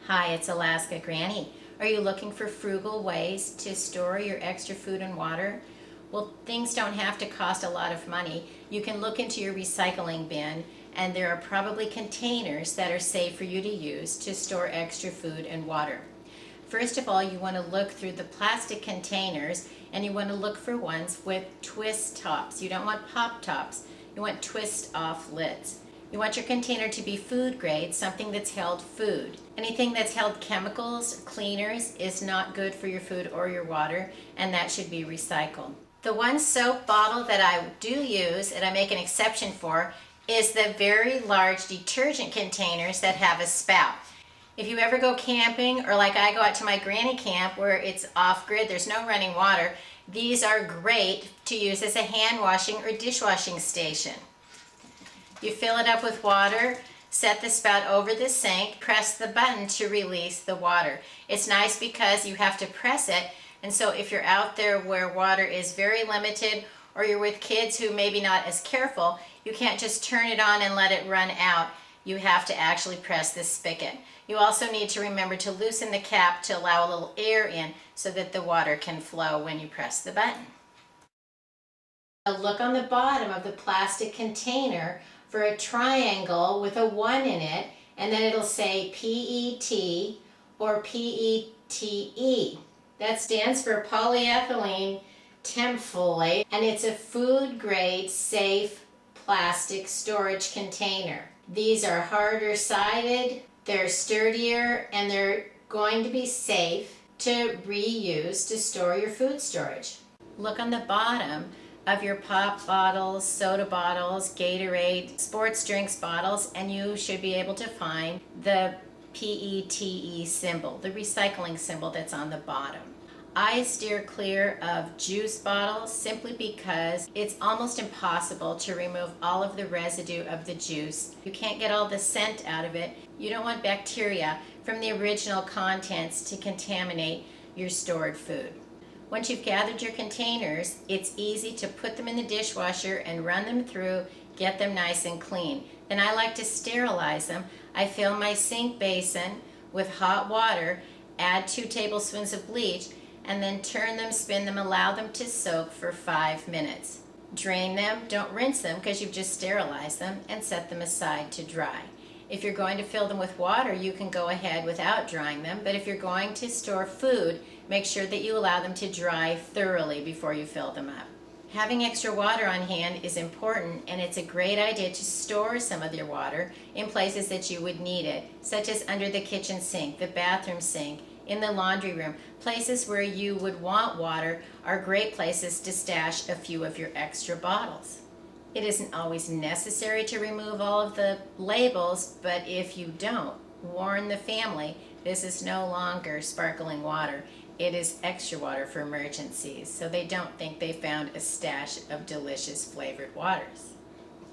Hi, it's Alaska Granny. Are you looking for frugal ways to store your extra food and water? Well, things don't have to cost a lot of money. You can look into your recycling bin, and there are probably containers that are safe for you to use to store extra food and water. First of all, you want to look through the plastic containers, and you want to look for ones with twist tops. You don't want pop tops. You want twist off lids. You want your container to be food grade, something that's held food. Anything that's held chemicals, cleaners, is not good for your food or your water, and that should be recycled. The one soap bottle that I do use, and I make an exception for, is the very large detergent containers that have a spout. If you ever go camping, or like I go out to my granny camp where it's off-grid, there's no running water, these are great to use as a hand washing or dishwashing station. You fill it up with water, set the spout over the sink, press the button to release the water. It's nice because you have to press it, and so if you're out there where water is very limited, or you're with kids who maybe not as careful, you can't just turn it on and let it run out. You have to actually press this spigot. You also need to remember to loosen the cap to allow a little air in so that the water can flow when you press the button. Look on the bottom of the plastic container for a triangle with a 1 in it, and then it'll say PET or PETE. That stands for polyethylene terephthalate, and it's a food grade safe plastic storage container. These are harder sided, they're sturdier, and they're going to be safe to reuse to store your food storage. Look on the bottom of your pop bottles, soda bottles, Gatorade, sports drinks bottles, and you should be able to find the PETE symbol, the recycling symbol that's on the bottom. I steer clear of juice bottles simply because it's almost impossible to remove all of the residue of the juice. You can't get all the scent out of it. You don't want bacteria from the original contents to contaminate your stored food. Once you've gathered your containers, it's easy to put them in the dishwasher and run them through, get them nice and clean. Then I like to sterilize them. I fill my sink basin with hot water, add 2 tablespoons of bleach, and then turn them, spin them, allow them to soak for 5 minutes. Drain them, don't rinse them because you've just sterilized them, and set them aside to dry. If you're going to fill them with water, you can go ahead without drying them, but if you're going to store food, make sure that you allow them to dry thoroughly before you fill them up. Having extra water on hand is important, and it's a great idea to store some of your water in places that you would need it, such as under the kitchen sink, the bathroom sink, in the laundry room. Places where you would want water are great places to stash a few of your extra bottles. It isn't always necessary to remove all of the labels, but if you don't, warn the family this is no longer sparkling water. It is extra water for emergencies, so they don't think they found a stash of delicious flavored waters.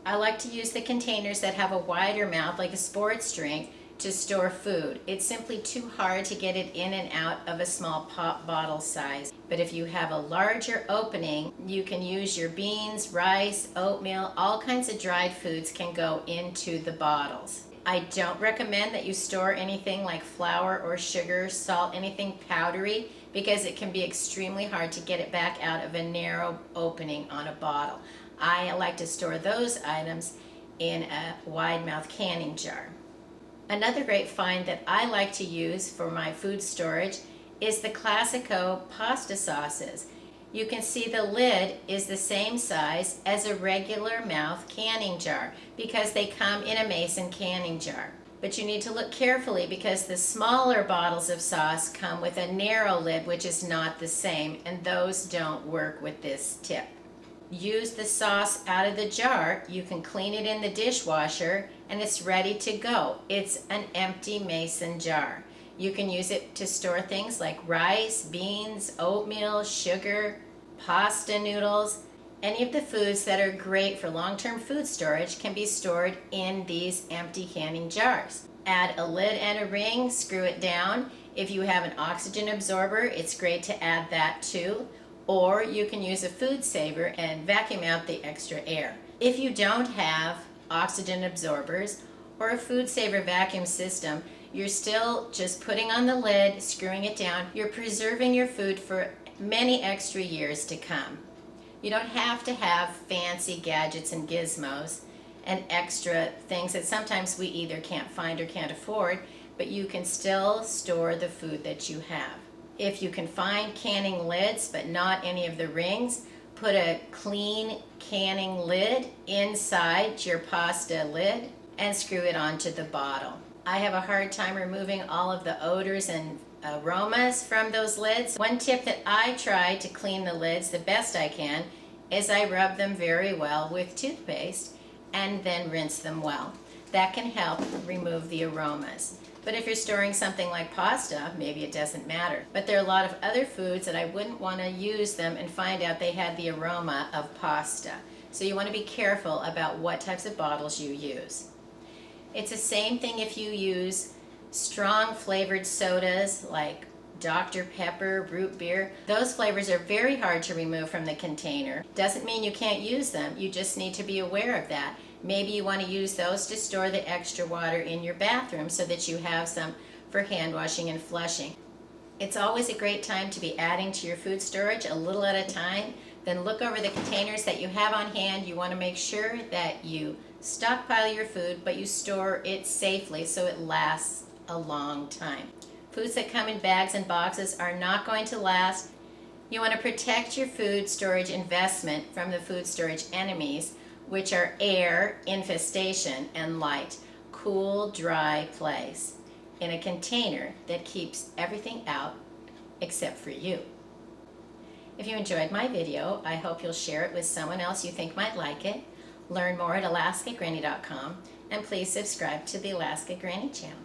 I like to use the containers that have a wider mouth, like a sports drink, to store food. It's simply too hard to get it in and out of a small pop bottle size. But if you have a larger opening, you can use your beans, rice, oatmeal, all kinds of dried foods can go into the bottles. I don't recommend that you store anything like flour or sugar, salt, anything powdery, because it can be extremely hard to get it back out of a narrow opening on a bottle. I like to store those items in a wide mouth canning jar. Another great find that I like to use for my food storage is the Classico pasta sauces. You can see the lid is the same size as a regular mouth canning jar because they come in a mason canning jar. But you need to look carefully because the smaller bottles of sauce come with a narrow lid, which is not the same, and those don't work with this tip. Use the sauce out of the jar, you can clean it in the dishwasher, and it's ready to go. It's an empty mason jar. You can use it to store things like rice, beans, oatmeal, sugar, pasta noodles. Any of the foods that are great for long-term food storage can be stored in these empty canning jars. Add a lid and a ring, screw it down. If you have an oxygen absorber, it's great to add that too. Or you can use a food saver and vacuum out the extra air. If you don't have oxygen absorbers or a food saver vacuum system, You're still just putting on the lid, screwing it down. You're preserving your food for many extra years to come. You don't have to have fancy gadgets and gizmos and extra things that sometimes we either can't find or can't afford, but you can still store the food that you have. If you can find canning lids but not any of the rings, put a clean canning lid inside your pasta lid and screw it onto the bottle. I have a hard time removing all of the odors and aromas from those lids. One tip that I try to clean the lids the best I can is I rub them very well with toothpaste and then rinse them well. That can help remove the aromas. But if you're storing something like pasta, maybe it doesn't matter. But there are a lot of other foods that I wouldn't want to use them and find out they had the aroma of pasta. So you want to be careful about what types of bottles you use. It's the same thing if you use strong flavored sodas like Dr. Pepper, root beer. Those flavors are very hard to remove from the container. Doesn't mean you can't use them, you just need to be aware of that. Maybe you want to use those to store the extra water in your bathroom so that you have some for hand washing and flushing. It's always a great time to be adding to your food storage a little at a time. Then look over the containers that you have on hand. You want to make sure that you stockpile your food, but you store it safely so it lasts a long time. Foods that come in bags and boxes are not going to last. You want to protect your food storage investment from the food storage enemies, which are air, infestation, and light. Cool, dry place in a container that keeps everything out except for you. If you enjoyed my video, I hope you'll share it with someone else you think might like it. Learn more at alaskagranny.com, and please subscribe to the Alaska Granny channel.